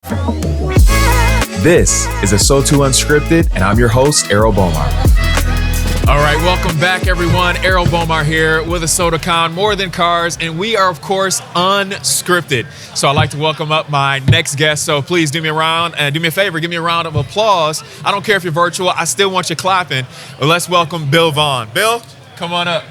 This is ASOTU Unscripted, and I'm your host, Errol Bomar. All right, welcome back, everyone. Errol Bomar here with ASOTU Con, More Than Cars, and we are, of course, unscripted. So I'd like to welcome up my next guest. So please do me a favor, give me a round of applause. I don't care if you're virtual, I still want you clapping. Well, let's welcome Bill Vaughn. Bill, come on up.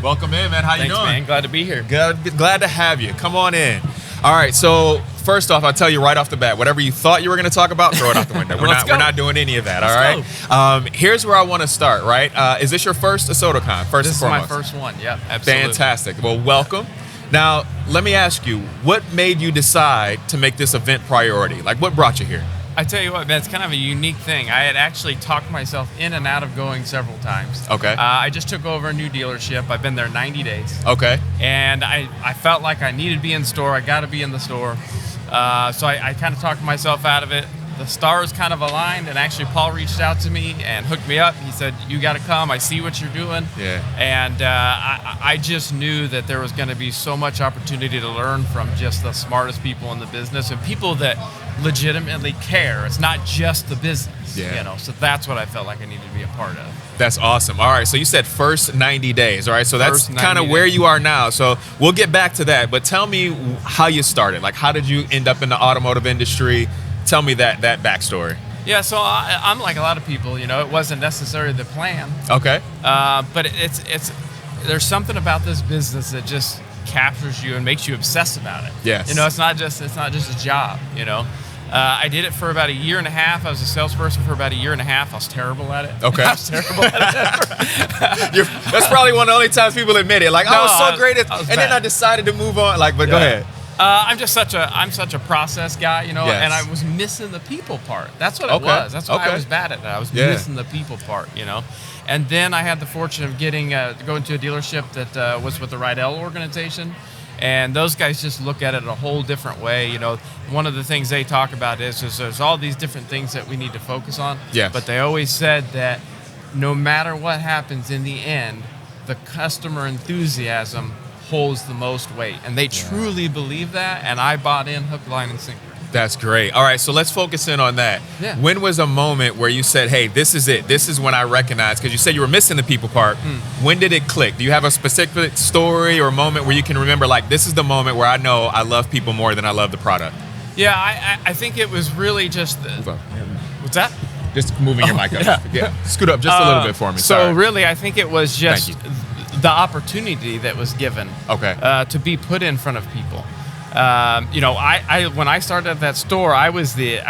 Welcome in, man. How you doing? Thanks, man. Glad to be here. Glad to have you. Come on in. All right, so first off, I'll tell you right off the bat, whatever you thought you were going to talk about, throw it out the window. We're not doing any of that, all right? Here's where I want to start, right? Is this your first ASOTU Con, first and foremost? This is my first one, yeah, absolutely. Fantastic. Well, welcome. Now, let me ask you, what made you decide to make this event priority? Like, what brought you here? I tell you what, man, it's kind of a unique thing. I had actually talked myself in and out of going several times. Okay. I just took over a new dealership. I've been there 90 days. Okay. And I felt like I needed to be in the store. I got to be in the store. So I kind of talked myself out of it. The stars kind of aligned, and actually Paul reached out to me and hooked me up. He said, you got to come. I see what you're doing. Yeah. And I just knew that there was going to be so much opportunity to learn from just the smartest people in the business and people that legitimately care. It's not just the business, you know. So that's what I felt like I needed to be a part of. That's awesome. All right, so you said first 90 days, all right? So that's kind of where you are now. So we'll get back to that, but tell me how you started. Like, how did you end up in the automotive industry? Tell me that backstory. Yeah, so I'm like a lot of people, you know, it wasn't necessarily the plan. Okay. But it's there's something about this business that just captures you and makes you obsess about it. Yes. You know, it's not just a job, you know. I did it for about a year and a half. I was a salesperson for about a year and a half. I was terrible at it. Okay. I was terrible at it. That's probably one of the only times people admit it. Like, I was so great at, and then I decided to move on. Like, but go ahead. I'm such a process guy, you know, Yes. and I was missing the people part. That's what it was. That's why I was bad at it. I was missing the people part, you know. And then I had the fortune of going to a dealership that was with the Rydell organization. And those guys just look at it a whole different way. You know, one of the things they talk about is there's all these different things that we need to focus on. Yes. But they always said that no matter what happens in the end, the customer enthusiasm holds the most weight. And they truly believe that. And I bought in hook, line, and sinker. That's great. All right, so let's focus in on that. Yeah. When was a moment where you said, hey, this is it. This is when I recognize, because you said you were missing the people part. When did it click? Do you have a specific story or moment where you can remember, like, this is the moment where I know I love people more than I love the product? Yeah, I think it was really just... What's that? Just moving your mic up. Yeah. Scoot up just a little bit for me. So really, I think it was just the opportunity that was given to be put in front of people. You know, I when I started at that store, I was the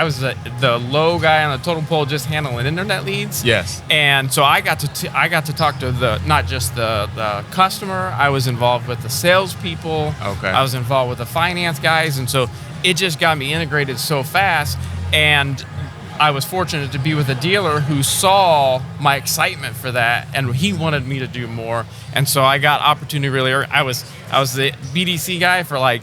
low guy on the totem pole, just handling internet leads. Yes. And so I got to talk to not just the customer. I was involved with the salespeople. Okay. I was involved with the finance guys, and so it just got me integrated so fast. And I was fortunate to be with a dealer who saw my excitement for that, and he wanted me to do more. And so I got opportunity really early. I was the BDC guy for like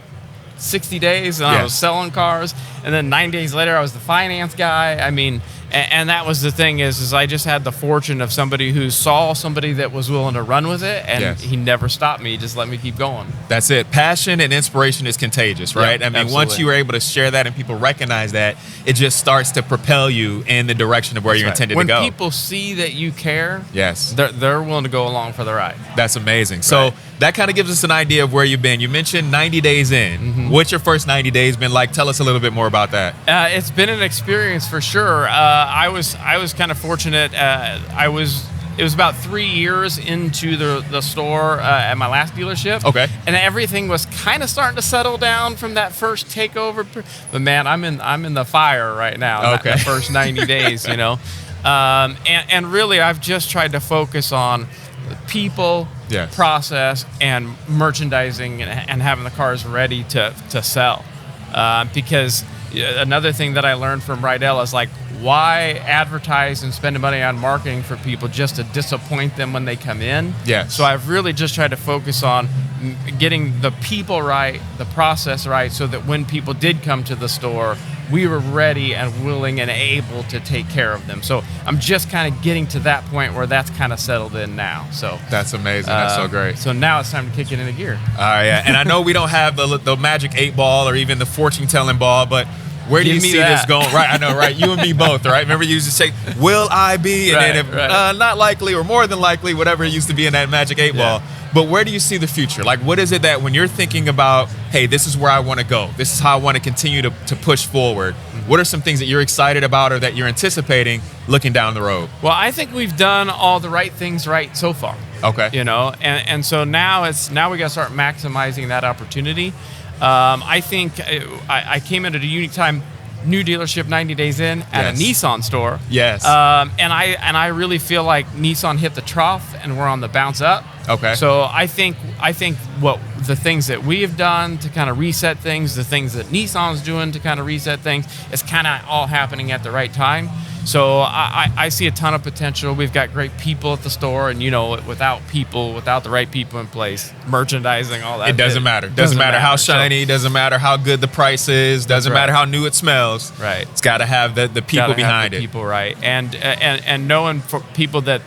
60 days, and I was selling cars, and then 9 days later I was the finance guy. I mean, and that was the thing is I just had the fortune of somebody who saw somebody that was willing to run with it, and he never stopped me. He just let me keep going. That's it. Passion and inspiration is contagious, right? Yeah, I mean, once you were able to share that and people recognize that, it just starts to propel you in the direction of where you're intended to go. When people see that you care, yes, they're willing to go along for the ride. That's amazing. So that kind of gives us an idea of where you've been. You mentioned 90 days in. What's your first 90 days been like? Tell us a little bit more about that. It's been an experience for sure. I was kind of fortunate. It was about 3 years into the store at my last dealership. Okay. And everything was kind of starting to settle down from that first takeover. But man, I'm in the fire right now. Okay. The first 90 days, you know. And really, I've just tried to focus on people, process, and merchandising, and having the cars ready to sell. Because another thing that I learned from Rydell is, like, why advertise and spend money on marketing for people just to disappoint them when they come in? Yes. So I've really just tried to focus on getting the people right, the process right, so that when people did come to the store, we were ready and willing and able to take care of them. So I'm just kind of getting to that point where that's kind of settled in now. So that's amazing. That's so great. So now it's time to kick it into gear. Yeah. And I know we don't have the magic 8 ball or even the fortune telling ball, but Where do Give you me see that. this going? Right, I know, right? You and me both, right? Remember you used to say, will I be? And then if not likely or more than likely, whatever it used to be in that magic 8 ball. But where do you see the future? Like, what is it that when you're thinking about, hey, this is where I want to go, this is how I want to continue to push forward, what are some things that you're excited about or that you're anticipating looking down the road? Well, I think we've done all the right things right so far. Okay. You know, and so now we got to start maximizing that opportunity. I think I came into a unique time, new dealership 90 days in at a Nissan store. Yes. And I really feel like Nissan hit the trough and we're on the bounce up. Okay. So I think what the things that we have done to kind of reset things, the things that Nissan's doing to kind of reset things, is kind of all happening at the right time. So I see a ton of potential. We've got great people at the store, and without the right people in place, merchandising, all that. It doesn't matter. Doesn't matter how shiny. Doesn't matter how good the price is. Doesn't matter how new it smells. Right. It's got to have the people behind it. People, right? And knowing for people that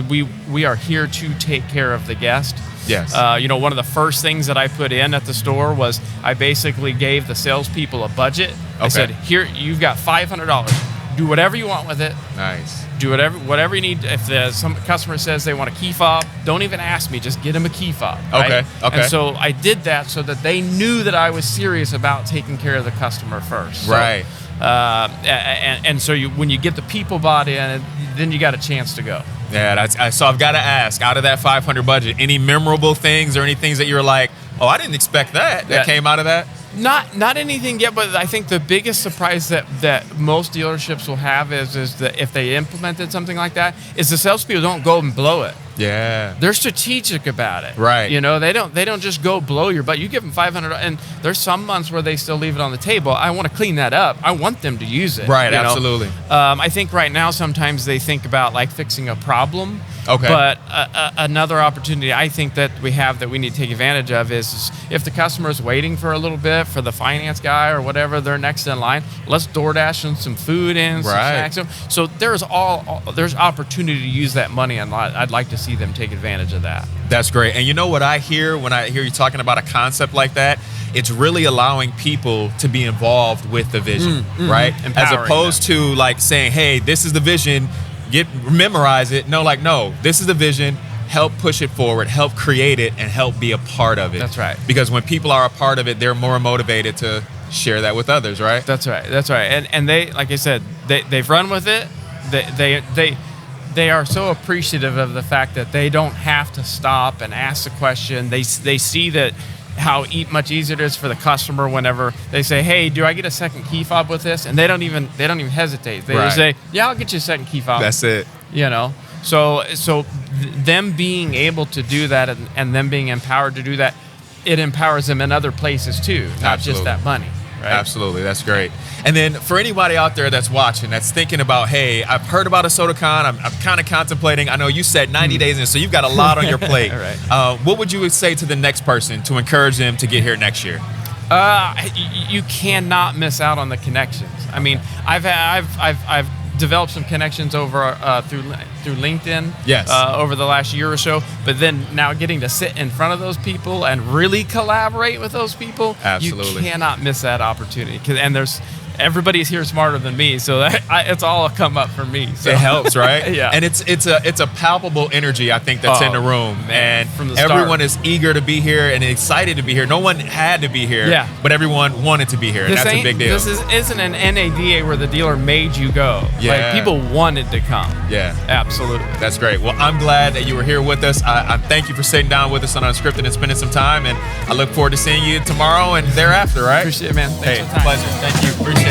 we are here to take care of the guest. Yes. One of the first things that I put in at the store was I basically gave the salespeople a budget. I said, here, you've got $500. Do whatever you want with it. Nice. Do whatever you need. If some customer says they want a key fob, don't even ask me. Just get them a key fob. Right? Okay. And so I did that so that they knew that I was serious about taking care of the customer first. So, right. And so when you get the people bought in, then you got a chance to go. Yeah. So I've got to ask, out of that $500 budget, any memorable things or any things that you're like, oh, I didn't expect that came out of that? Not anything yet, but I think the biggest surprise that most dealerships will have is that if they implemented something like that, is the salespeople don't go and blow it. Yeah. They're strategic about it. Right. They don't just go blow your butt. You give them $500, and there's some months where they still leave it on the table. I want to clean that up. I want them to use it. Right. Absolutely. I think right now sometimes they think about like fixing a problem. Okay. But another opportunity I think that we have that we need to take advantage of is if the customer is waiting for a little bit for the finance guy or whatever, they're next in line, let's DoorDash them some food in, some snacks. So there's opportunity to use that money, and I'd like to see them take advantage of that. That's great. And you know what I hear when I hear you talking about a concept like that? It's really allowing people to be involved with the vision, right? Empowering as opposed to like saying, hey, this is the vision, memorize it. No, this is the vision. Help push it forward, help create it, and help be a part of it. That's right. Because when people are a part of it, they're more motivated to share that with others, right? That's right. And they, like I said, they've run with it. They are so appreciative of the fact that they don't have to stop and ask the question. They see that how much easier it is for the customer whenever they say, "Hey, do I get a second key fob with this?" And they don't even hesitate. They just say, "Yeah, I'll get you a second key fob." That's it. So them being able to do that and them being empowered to do that, it empowers them in other places too, not just that money. Right? Absolutely. That's great. And then for anybody out there that's watching, that's thinking about, hey, I've heard about ASOTU Con. I'm kind of contemplating. I know you said 90 days in, so you've got a lot on your plate. Right. What would you say to the next person to encourage them to get here next year? You cannot miss out on the connections. I mean, I've developed some connections over through LinkedIn over the last year or so, but then now getting to sit in front of those people and really collaborate with those people, absolutely, you cannot miss that opportunity. And everybody's here smarter than me, so it's all a come up for me. So. It helps, right? Yeah. And it's a palpable energy, I think, that's in the room, man, and from the start. Everyone is eager to be here and excited to be here. No one had to be here, but everyone wanted to be here. And that's a big deal. This isn't an NADA where the dealer made you go. Yeah. Like, people wanted to come. Yeah, absolutely. That's great. Well, I'm glad that you were here with us. I thank you for sitting down with us on Unscripted and spending some time, and I look forward to seeing you tomorrow and thereafter. Right? Appreciate it, man. Thanks for the time. Pleasure. Thank you. Appreciate it.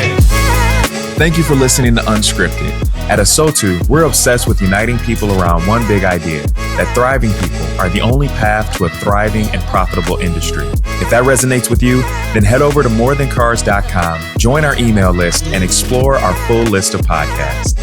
Thank you for listening to Unscripted. At ASOTU, we're obsessed with uniting people around one big idea, that thriving people are the only path to a thriving and profitable industry. If that resonates with you, then head over to morethancars.com, join our email list, and explore our full list of podcasts.